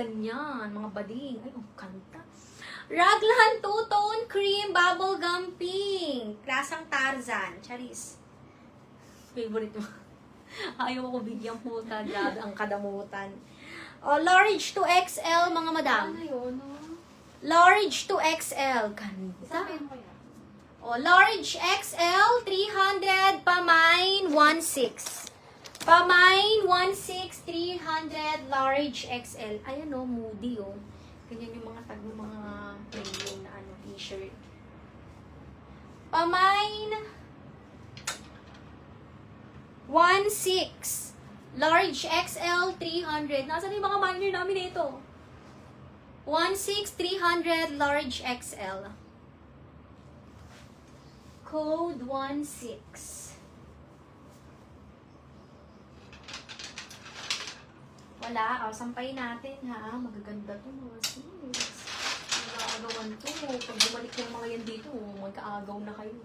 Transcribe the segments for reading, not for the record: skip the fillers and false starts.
ganyan, mga bading. Ay, ang kanta. Raglan Two-Tone Cream Bubblegum Pink. Klasang Tarzan. Charis. Favorite mo. Ayaw ko bigyan puta. Grabe ang kadamutan. O, large to XL, mga madam. Ano yun? Large to XL. Ganda. Sabihin mo yan. O, large XL, 300, pamain, 16. Pamain, 16, 300, large XL. Ayan o, moody o. Ganyan yung mga tag ng mga premium na ano, t-shirt. Pamain, 16. Large XL, 300. Nasaan yung mga minor namin ito? 16, 300, large XL. Code 16. Wala. O, sampayin natin, ha? Magaganda to, mga sis. Mag-aagawan to. Pag bumalik yung mga yan dito, magkaagaw na kayo.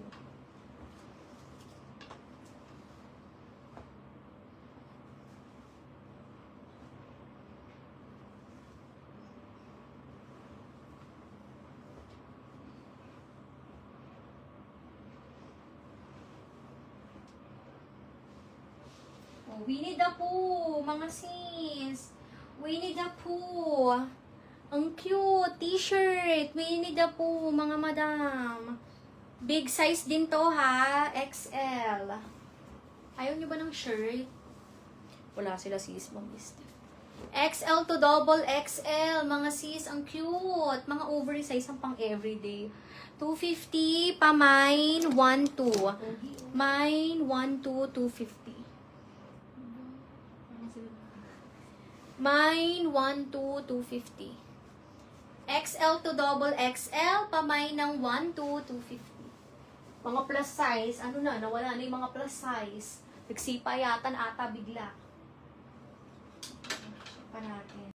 Winnie the Pooh, mga sis. Winnie the Pooh. Ang cute. T-shirt. Winnie the Pooh, mga madam. Big size din to, ha? XL. Ayaw nyo ba ng shirt? Wala sila, sis. XL to double XL. Mga sis, ang cute. Mga oversize ang pang everyday. 250, pamain, 1-2. Mine, 1-2, 250. Mine, 1-2, 250. XL to double XL, pamay ng 1-2, 250. Mga plus size, ano na, nawala na yung mga plus size. Nagsipa yata na ata bigla. Pa natin.